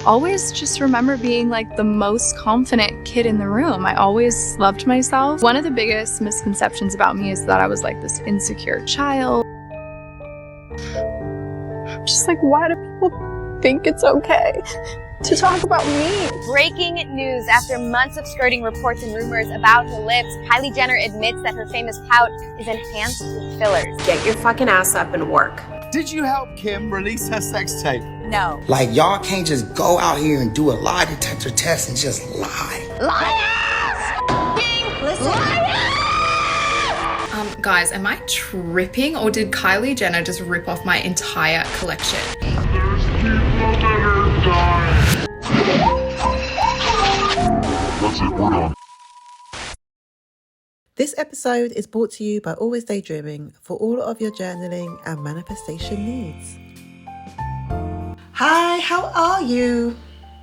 always just remember being like the most confident kid in the room. I always loved myself. One of the biggest misconceptions about me is that I was like this insecure child. Just like, why do people think it's okay to talk about me? Breaking news. After months of skirting reports and rumors about her lips, Kylie Jenner admits that her famous pout is enhanced with fillers. Get your fucking ass up and work. Did you help Kim release her sex tape? No. Like, y'all can't just go out here and do a lie detector test and just lie. Liars! Listen. Guys, am I tripping or did Kylie Jenner just rip off my entire collection? There's people that are dying. That's it, we're done. This episode is brought to you by Always Daydreaming for all of your journaling and manifestation needs. Hi, how are you?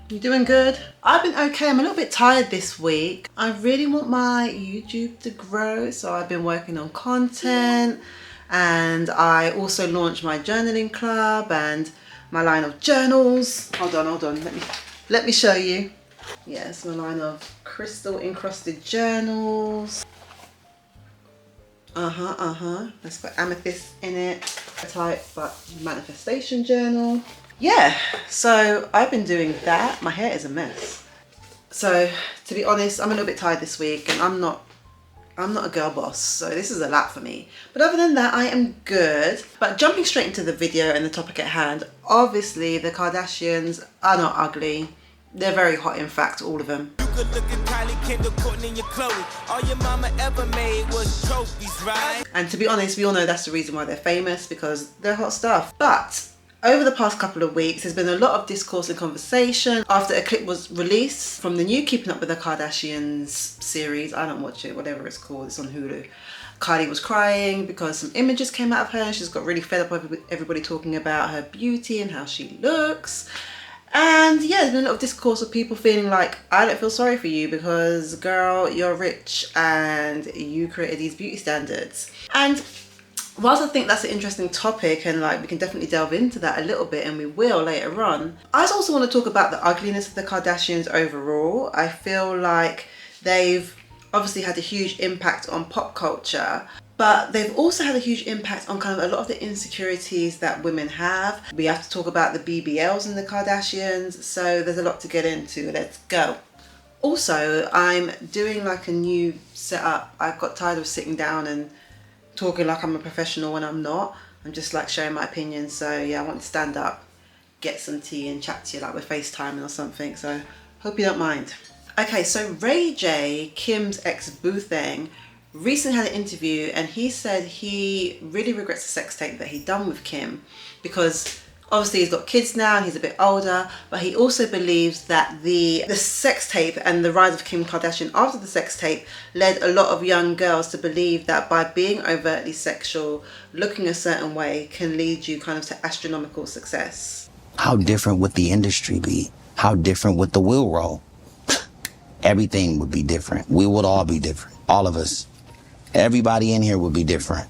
You doing good? I've been okay. I'm a little bit tired this week. I really want my YouTube to grow, so I've been working on content, and I also launched my journaling club and my line of journals. Hold on. Let me show you. Yes, my line of crystal encrusted journals. That's got amethyst in it. A type, but manifestation journal. Yeah, so I've been doing that. My hair is a mess. So to be honest, I'm a little bit tired this week, and I'm not a girl boss, so this is a lot for me. But other than that, I am good. But jumping straight into the video and the topic at hand, obviously the Kardashians are not ugly. They're very hot, in fact, all of them. You could look at Kylie, Kendall, Courtney, and Chloe. All your mama ever made was trophies, right? And to be honest, we all know that's the reason why they're famous, because they're hot stuff. But over the past couple of weeks, there's been a lot of discourse and conversation after a clip was released from the new Keeping Up with the Kardashians series. I don't watch it, whatever it's called, it's on Hulu. Kylie was crying because some images came out of her, and she's got really fed up with everybody talking about her beauty and how she looks. And yeah, there's been a lot of discourse of people feeling like, I don't feel sorry for you because, girl, you're rich and you created these beauty standards. And whilst I think that's an interesting topic, and like we can definitely delve into that a little bit, and we will later on, I also want to talk about the ugliness of the Kardashians overall. I feel like they've obviously had a huge impact on pop culture, but they've also had a huge impact on kind of a lot of the insecurities that women have. We have to talk about the bbls and the Kardashians, so there's a lot to get into. Let's go. Also, I'm doing like a new setup. I got tired of sitting down and talking like I'm a professional when I'm not. I'm just like sharing my opinions. So yeah, I want to stand up, get some tea and chat to you like we're FaceTiming or something. So hope you don't mind. Okay, so Ray J, Kim's ex-boo thing, recently had an interview, and he said he really regrets the sex tape that he'd done with Kim, because obviously he's got kids now and he's a bit older, but he also believes that the sex tape and the rise of Kim Kardashian after the sex tape led a lot of young girls to believe that by being overtly sexual, looking a certain way, can lead you kind of to astronomical success. How different would the industry be? How different would the wheel roll? Everything would be different. We would all be different. All of us. Everybody in here would be different.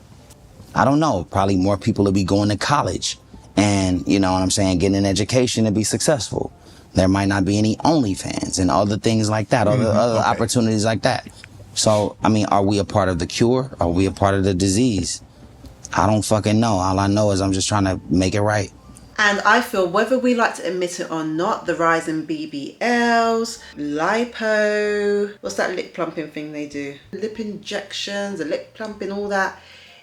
I don't know. Probably more people would be going to college and, you know what I'm saying, getting an education to be successful. There might not be any OnlyFans and other things like that, other opportunities like that. So, I mean, are we a part of the cure? Are we a part of the disease? I don't fucking know. All I know is I'm just trying to make it right. And I feel, whether we like to admit it or not, the rise in BBLs, lipo, what's that lip plumping thing they do? Lip injections, the lip plumping, all that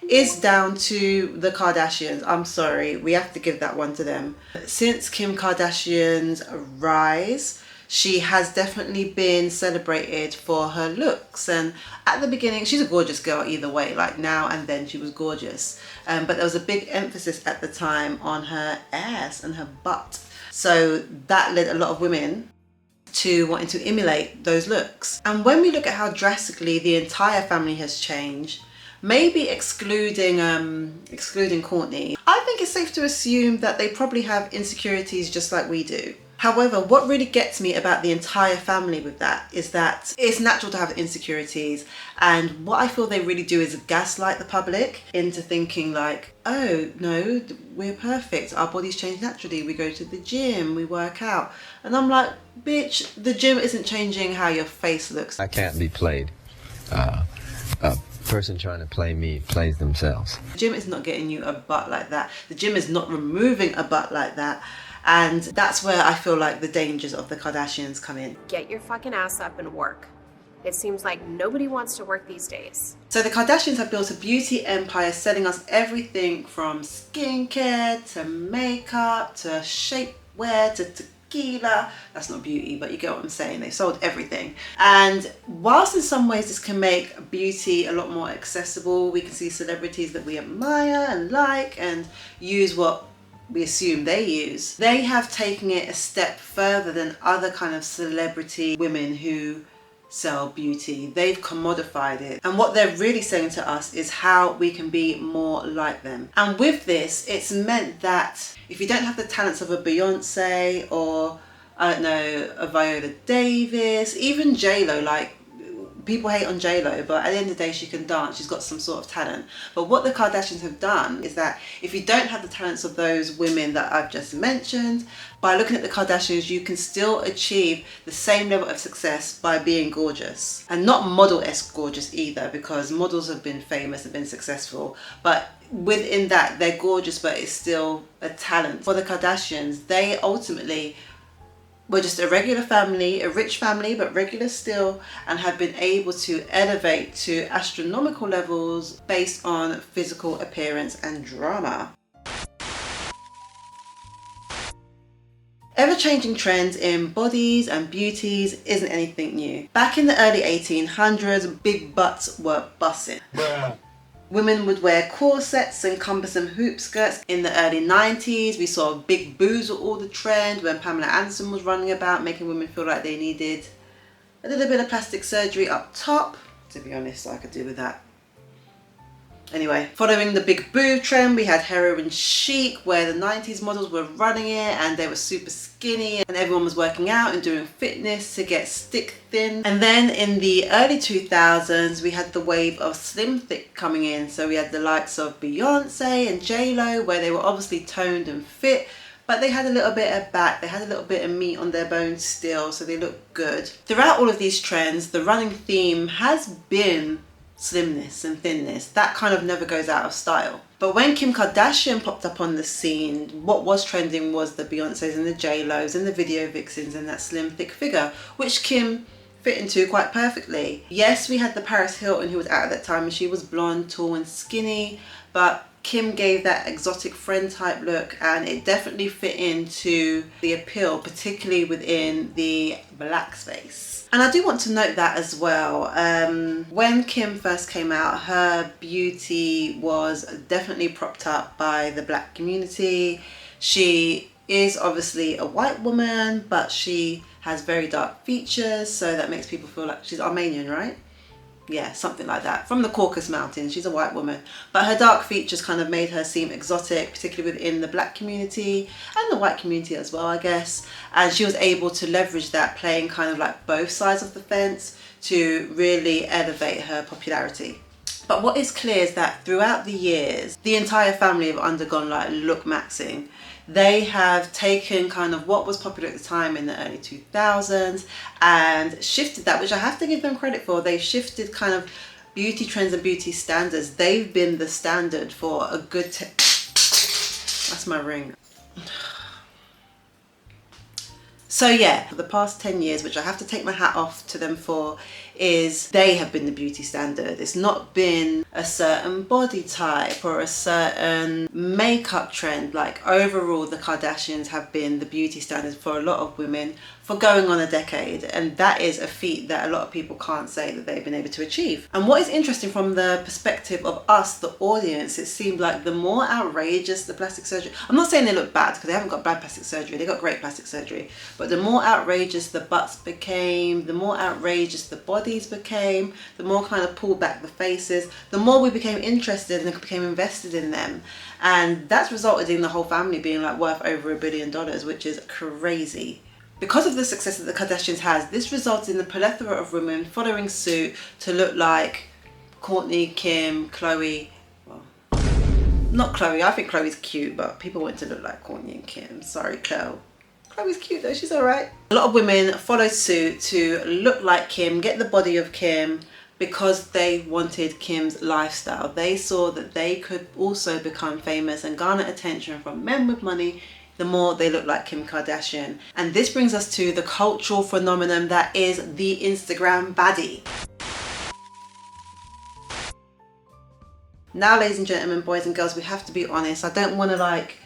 is down to the Kardashians. I'm sorry, we have to give that one to them. Since Kim Kardashian's rise, she has definitely been celebrated for her looks, and at the beginning she's a gorgeous girl either way, like now and then she was gorgeous, but there was a big emphasis at the time on her ass and her butt, so that led a lot of women to wanting to emulate those looks. And when we look at how drastically the entire family has changed, maybe excluding Courtney, I think it's safe to assume that they probably have insecurities just like we do. However, what really gets me about the entire family with that is that it's natural to have insecurities, and what I feel they really do is gaslight the public into thinking like, oh no, we're perfect, our bodies change naturally, we go to the gym, we work out. And I'm like, bitch, the gym isn't changing how your face looks. I can't be played. A person trying to play me plays themselves. The gym is not getting you a butt like that. The gym is not removing a butt like that. And that's where I feel like the dangers of the Kardashians come in. Get your fucking ass up and work. It seems like nobody wants to work these days. So the Kardashians have built a beauty empire, selling us everything from skincare to makeup to shapewear to tequila. That's not beauty, but you get what I'm saying. They sold everything. And whilst in some ways this can make beauty a lot more accessible, we can see celebrities that we admire and like and use what we assume they use. They have taken it a step further than other kind of celebrity women who sell beauty. They've commodified it, and what they're really saying to us is how we can be more like them. And with this, it's meant that if you don't have the talents of a Beyonce or I don't know, a Viola Davis, even J-Lo, like people hate on J-Lo, but at the end of the day she can dance, she's got some sort of talent. But what the Kardashians have done is that if you don't have the talents of those women that I've just mentioned, by looking at the Kardashians you can still achieve the same level of success by being gorgeous. And not model-esque gorgeous either, because models have been famous and been successful, but within that they're gorgeous, but it's still a talent. For the Kardashians, they ultimately were just a regular family, a rich family, but regular still, and have been able to elevate to astronomical levels based on physical appearance and drama. Ever-changing trends in bodies and beauties isn't anything new. Back in the early 1800s, big butts were bussin'. Women would wear corsets and cumbersome hoop skirts. In the early 90s, we saw big boobs were all the trend when Pamela Anderson was running about, making women feel like they needed a little bit of plastic surgery up top. To be honest, I could do with that. Anyway, following the big boob trend, we had heroin chic, where the 90s models were running it and they were super skinny and everyone was working out and doing fitness to get stick thin. And then in the early 2000s, we had the wave of slim thick coming in. So we had the likes of Beyonce and J-Lo, where they were obviously toned and fit, but they had a little bit of back, they had a little bit of meat on their bones still, so they looked good. Throughout all of these trends, the running theme has been slimness and thinness. That kind of never goes out of style. But when Kim Kardashian popped up on the scene, what was trending was the Beyoncés and the J-Los and the video vixens and that slim thick figure, which Kim fit into quite perfectly. Yes, we had the Paris Hilton who was out at that time and she was blonde, tall and skinny, but Kim gave that exotic friend type look and it definitely fit into the appeal, particularly within the black space. And I do want to note that as well. When Kim first came out, her beauty was definitely propped up by the black community. She is obviously a white woman, but she has very dark features, so that makes people feel like she's Armenian, right? Yeah, something like that. From the Caucasus Mountains, she's a white woman. But her dark features kind of made her seem exotic, particularly within the black community and the white community as well, I guess. And she was able to leverage that, playing kind of like both sides of the fence to really elevate her popularity. But what is clear is that throughout the years, the entire family have undergone like Lookmaxxing. They have taken kind of what was popular at the time in the early 2000s and shifted that, which I have to give them credit for. They shifted kind of beauty trends and beauty standards. They've been the standard for a good that's my ring. So yeah, for the past 10 years, which I have to take my hat off to them for, is they have been the beauty standard. It's not been a certain body type or a certain makeup trend. Like overall, the Kardashians have been the beauty standard for a lot of women for going on a decade. And that is a feat that a lot of people can't say that they've been able to achieve. And what is interesting from the perspective of us, the audience, it seemed like the more outrageous the plastic surgery, I'm not saying they look bad because they haven't got bad plastic surgery, they got great plastic surgery, but the more outrageous the butts became, the more outrageous the bodies became, the more kind of pulled back the faces, the more we became interested and became invested in them. And that's resulted in the whole family being like worth over $1 billion, which is crazy. Because of the success that the Kardashians has, this resulted in the plethora of women following suit to look like Kourtney, Kim, Khloe. Well, not Khloe, I think Khloe's cute, but people want to look like Kourtney and Kim. Sorry, Khloe. Khloe's cute though, she's alright. A lot of women followed suit to look like Kim, get the body of Kim, because they wanted Kim's lifestyle. They saw that they could also become famous and garner attention from men with money the more they look like Kim Kardashian. And this brings us to the cultural phenomenon that is the Instagram baddie. Now, ladies and gentlemen, boys and girls, we have to be honest. I don't want to like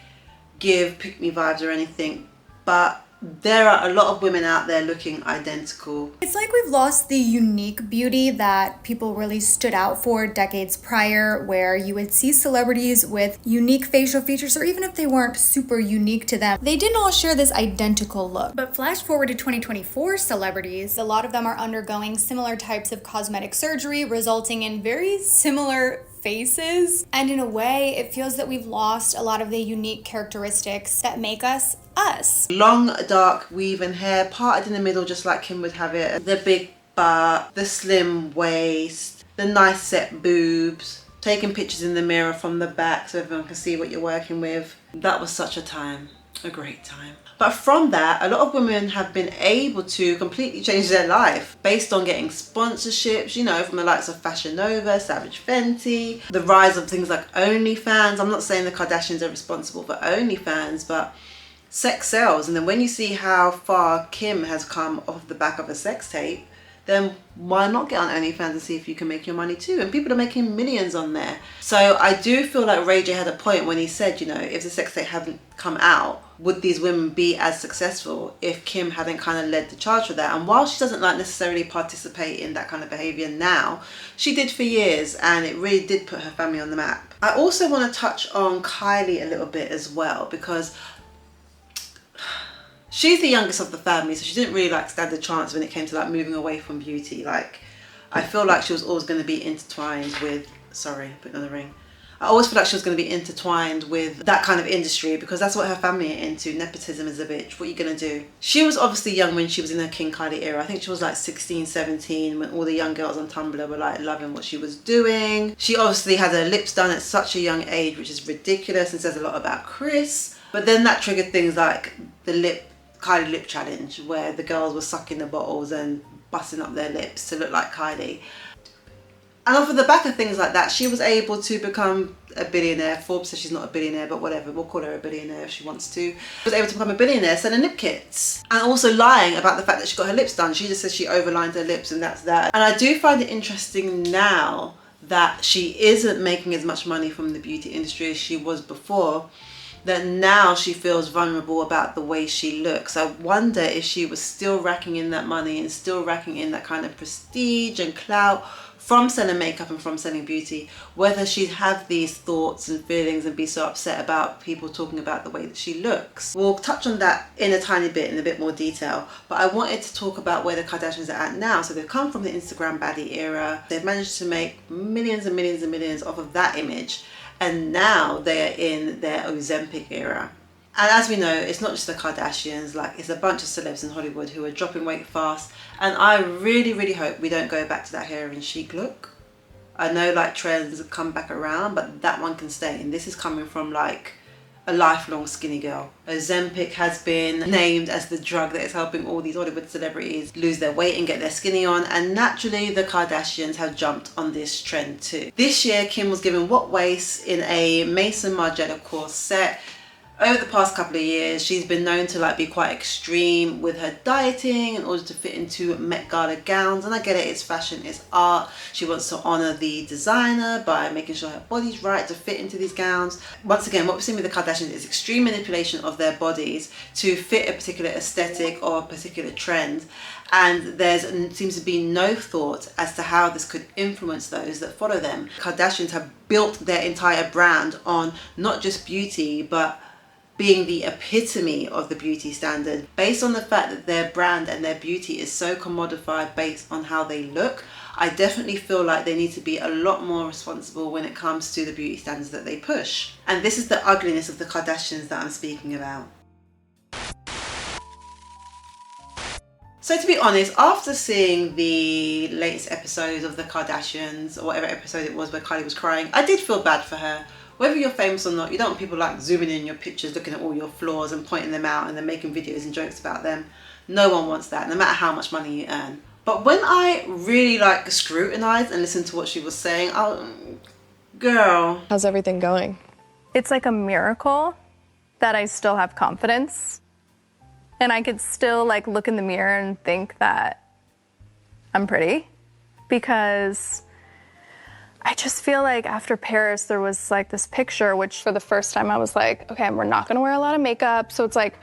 give pick me vibes or anything, but there are a lot of women out there looking identical. It's like we've lost the unique beauty that people really stood out for decades prior, where you would see celebrities with unique facial features, or even if they weren't super unique to them, they didn't all share this identical look. But flash forward to 2024 celebrities, a lot of them are undergoing similar types of cosmetic surgery, resulting in very similar faces. And in a way, it feels that we've lost a lot of the unique characteristics that make us us. Long, dark, weaving hair, parted in the middle just like Kim would have it. The big butt, the slim waist, the nice set boobs. Taking pictures in the mirror from the back so everyone can see what you're working with. That was such a time, a great time. But from that, a lot of women have been able to completely change their life based on getting sponsorships, you know, from the likes of Fashion Nova, Savage Fenty, the rise of things like OnlyFans. I'm not saying the Kardashians are responsible for OnlyFans, but sex sells. And then when you see how far Kim has come off the back of a sex tape, then why not get on OnlyFans and see if you can make your money too? And people are making millions on there. So I do feel like Ray J had a point when he said, you know, if the sex tape hadn't come out, would these women be as successful if Kim hadn't kind of led the charge for that? And while she doesn't like necessarily participate in that kind of behavior now, she did for years, and it really did put her family on the map. I also want to touch on Kylie a little bit as well, because she's the youngest of the family, so she didn't really like stand a chance when it came to like moving away from beauty. Like, I feel like she was always going to be intertwined with, sorry, putting on the ring. I always feel like she was going to be intertwined with that kind of industry because that's what her family are into. Nepotism is a bitch. What are you going to do? She was obviously young when she was in her King Kylie era. I think she was like 16, 17 when all the young girls on Tumblr were like loving what she was doing. She obviously had her lips done at such a young age, which is ridiculous and says a lot about Chris. But then that triggered things like the Kylie lip challenge, where the girls were sucking the bottles and busting up their lips to look like Kylie. And off of the back of things like that, she was able to become a billionaire. Forbes says she's not a billionaire, but whatever, we'll call her a billionaire if she wants to. She was able to become a billionaire selling lip kits. And also lying about the fact that she got her lips done. She just says she overlined her lips and that's that. And I do find it interesting now that she isn't making as much money from the beauty industry as she was before, that now she feels vulnerable about the way she looks. I wonder if she was still racking in that money and still racking in that kind of prestige and clout from selling makeup and from selling beauty, whether she'd have these thoughts and feelings and be so upset about people talking about the way that she looks. We'll touch on that in a tiny bit, in a bit more detail, but I wanted to talk about where the Kardashians are at now. So they've come from the Instagram baddie era. They've managed to make millions and millions and millions off of that image, and now they are in their Ozempic era. And as we know, it's not just the Kardashians, like it's a bunch of celebs in Hollywood who are dropping weight fast. And I really, really hope we don't go back to that heroin chic look. I know like trends come back around, but that one can stay. And this is coming from like a lifelong skinny girl. Ozempic has been named as the drug that is helping all these Hollywood celebrities lose their weight and get their skinny on. And naturally, the Kardashians have jumped on this trend too. This year, Kim was given what waist in a Maison Margiela corset. Over the past couple of years, she's been known to like be quite extreme with her dieting in order to fit into Met Gala gowns. And I get it, it's fashion, it's art. She wants to honor the designer by making sure her body's right to fit into these gowns. Once again, what we've seen with the Kardashians is extreme manipulation of their bodies to fit a particular aesthetic or a particular trend. And there seems to be no thought as to how this could influence those that follow them. Kardashians have built their entire brand on not just beauty, but being the epitome of the beauty standard. Based on the fact that their brand and their beauty is so commodified based on how they look, I definitely feel like they need to be a lot more responsible when it comes to the beauty standards that they push. And this is the ugliness of the Kardashians that I'm speaking about. So to be honest, after seeing the latest episodes of the Kardashians, or whatever episode it was where Kylie was crying, I did feel bad for her. Whether you're famous or not, you don't want people like zooming in your pictures, looking at all your flaws and pointing them out and then making videos and jokes about them. No one wants that, no matter how much money you earn. But when I really like scrutinized and listened to what she was saying, girl. How's everything going? It's like a miracle that I still have confidence. And I could still like look in the mirror and think that I'm pretty, because I just feel like after Paris, there was like this picture, which for the first time I was like, okay, we're not gonna wear a lot of makeup. So it's like,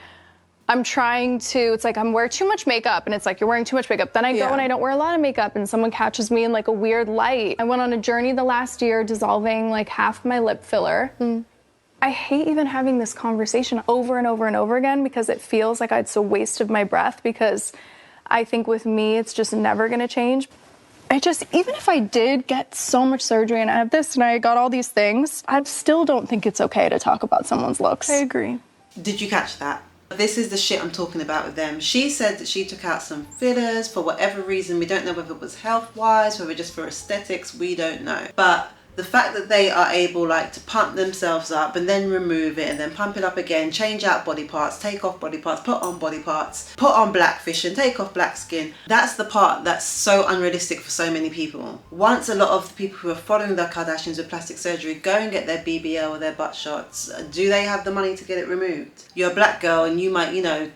I'm wearing too much makeup, and it's like, you're wearing too much makeup. Then I go and I don't wear a lot of makeup, and someone catches me in like a weird light. I went on a journey the last year dissolving like half my lip filler. I hate even having this conversation over and over and over again, because it feels like it's a waste of my breath, because I think with me, it's just never gonna change. Even if I did get so much surgery and I have this and I got all these things, I still don't think it's okay to talk about someone's looks. I agree. Did you catch that? This is the shit I'm talking about with them. She said that she took out some fillers for whatever reason. We don't know whether it was health-wise, whether just for aesthetics, we don't know. But the fact that they are able like to pump themselves up and then remove it and then pump it up again, change out body parts, take off body parts, put on body parts, put on blackfish and take off black skin, that's the part that's so unrealistic for so many people. Once a lot of the people who are following the Kardashians with plastic surgery go and get their BBL or their butt shots, do they have the money to get it removed? You're a black girl and you might, you know,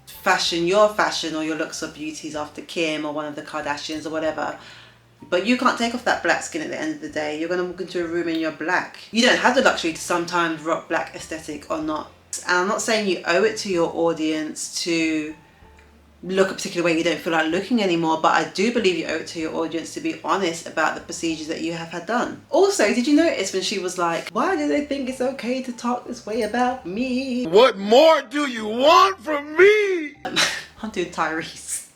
fashion your fashion or your looks or beauties after Kim or one of the Kardashians or whatever. But you can't take off that black skin at the end of the day. You're going to walk into a room and you're black. You don't have the luxury to sometimes rock black aesthetic or not. And I'm not saying you owe it to your audience to look a particular way you don't feel like looking anymore, but I do believe you owe it to your audience to be honest about the procedures that you have had done. Also, did you notice when she was like, why do they think it's okay to talk this way about me? What more do you want from me? I'm doing Tyrese.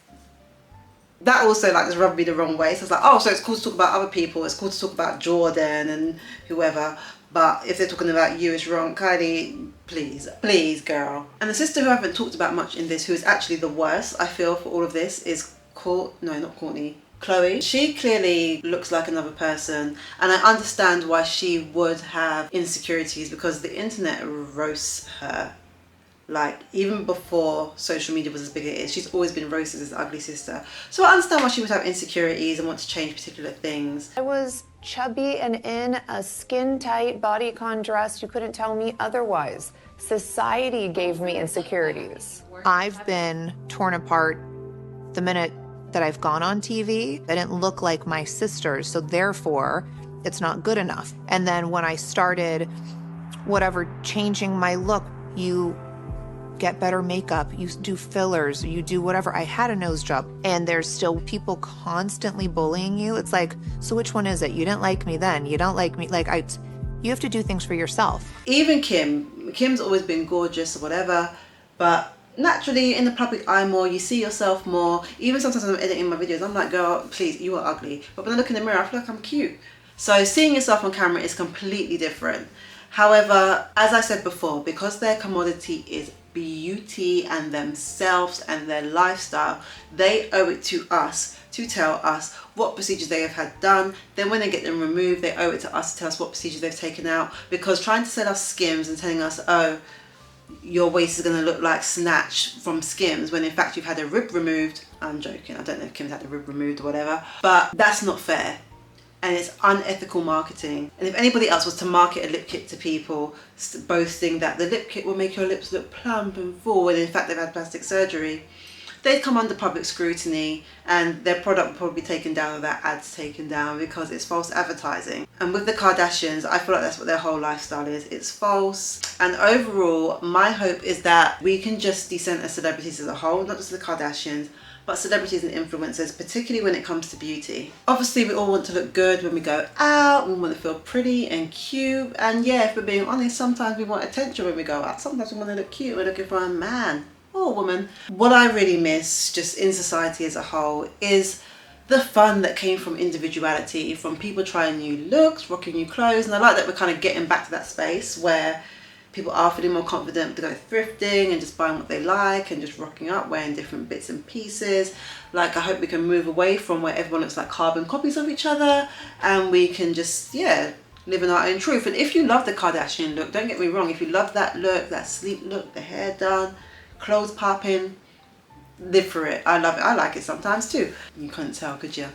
That also like just rubbed me the wrong way. So it's like, oh, so it's cool to talk about other people, it's cool to talk about Jordan and whoever, but if they're talking about you, it's wrong. Kylie, please girl. And the sister who I haven't talked about much in this, who is actually the worst I feel for all of this, is Chloe. She clearly looks like another person, and I understand why she would have insecurities, because the internet roasts her. Like, even before social media was as big as it is, she's always been roasted as the ugly sister. So I understand why she would have insecurities and want to change particular things. I was chubby and in a skin-tight bodycon dress. You couldn't tell me otherwise. Society gave me insecurities. I've been torn apart the minute that I've gone on TV. I didn't look like my sisters, so therefore, it's not good enough. And then when I started, changing my look, you get better makeup, you do fillers, you do whatever. I had a nose job, and there's still people constantly bullying you. It's like, so which one is it? You didn't like me then, you don't like me. You have to do things for yourself. Even Kim's always been gorgeous or whatever, but naturally in the public eye more, you see yourself more. Even sometimes when I'm editing my videos, I'm like, girl, please, you are ugly. But when I look in the mirror, I feel like I'm cute. So seeing yourself on camera is completely different. However, as I said before, because their commodity is beauty and themselves and their lifestyle, they owe it to us to tell us what procedures they have had done. Then when they get them removed, they owe it to us to tell us what procedures they've taken out. Because trying to sell us Skims and telling us, oh, your waist is going to look like Snatch from Skims, when in fact you've had a rib removed. I'm joking, I don't know if Kim's had a rib removed or whatever, but that's not fair. And it's unethical marketing. And if anybody else was to market a lip kit to people, boasting that the lip kit will make your lips look plump and full, when in fact they've had plastic surgery, they'd come under public scrutiny, and their product would probably be taken down or their ads taken down, because it's false advertising. And with the Kardashians, I feel like that's what their whole lifestyle is. It's false. And overall, my hope is that we can just decenter celebrities as a whole, not just the Kardashians, but celebrities and influencers, particularly when it comes to beauty. Obviously, we all want to look good when we go out, we want to feel pretty and cute, and yeah, if we're being honest, sometimes we want attention when we go out. Sometimes we want to look cute, we're looking for a man or a woman. What I really miss, just in society as a whole, is the fun that came from individuality, from people trying new looks, rocking new clothes, and I like that we're kind of getting back to that space where People are feeling more confident to go thrifting and just buying what they like and just rocking up, wearing different bits and pieces. Like, I hope we can move away from where everyone looks like carbon copies of each other, and we can just, yeah, live in our own truth. And if you love the Kardashian look, don't get me wrong, if you love that look, that sleek look, the hair done, clothes popping, live for it. I love it. I like it sometimes too. You couldn't tell, could you?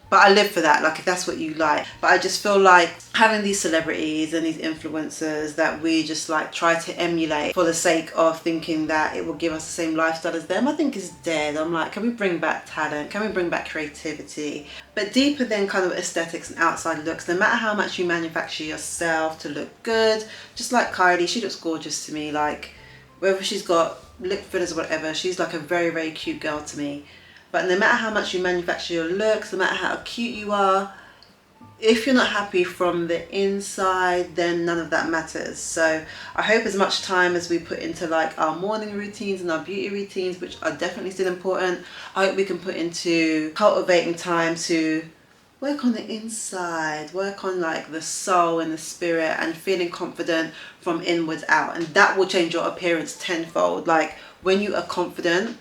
But I live for that, like, if that's what you like. But I just feel like having these celebrities and these influencers that we just like try to emulate for the sake of thinking that it will give us the same lifestyle as them, I think is dead. I'm like, can we bring back talent? Can we bring back creativity? But deeper than kind of aesthetics and outside looks, no matter how much you manufacture yourself to look good, just like Kylie, she looks gorgeous to me. Like, whether she's got lip fillers or whatever, she's like a very, very cute girl to me. But no matter how much you manufacture your looks, no matter how cute you are, if you're not happy from the inside, then none of that matters. So I hope as much time as we put into like our morning routines and our beauty routines, which are definitely still important, I hope we can put into cultivating time to work on the inside, work on like the soul and the spirit, and feeling confident from inwards out. And that will change your appearance tenfold. Like, when you are confident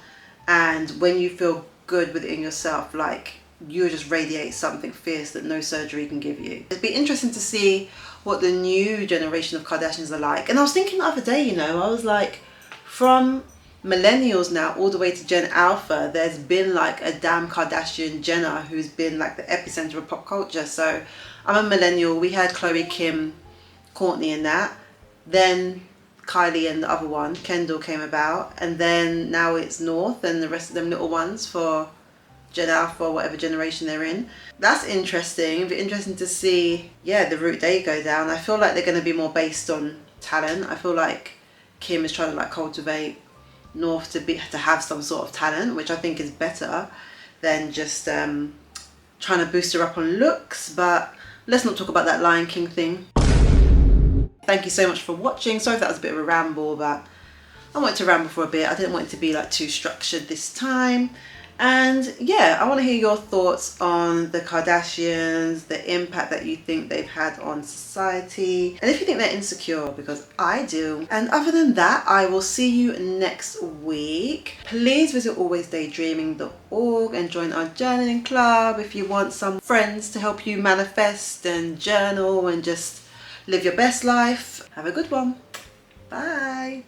and when you feel good within yourself, like, you just radiate something fierce that no surgery can give you. It'd be interesting to see what the new generation of Kardashians are like. And I was thinking the other day, you know, I was like, from millennials now all the way to Gen Alpha, there's been like a damn Kardashian Jenner who's been like the epicenter of pop culture. So I'm a millennial. We had Khloe, Kim, Kourtney and that. Then Kylie and the other one, Kendall, came about, and then now it's North and the rest of them little ones for Gen Alpha, whatever generation they're in. That's interesting. It'd be interesting to see, yeah, the route they go down. I feel like they're going to be more based on talent. I feel like Kim is trying to like cultivate North to have some sort of talent, which I think is better than just trying to boost her up on looks. But let's not talk about that Lion King thing. Thank you so much for watching. Sorry if that was a bit of a ramble, but I wanted to ramble for a bit. I didn't want it to be like too structured this time. And yeah, I want to hear your thoughts on the Kardashians, the impact that you think they've had on society, and if you think they're insecure, because I do. And other than that, I will see you next week. Please visit alwaysdaydreaming.org and join our journaling club if you want some friends to help you manifest and journal and just live your best life. Have a good one. Bye.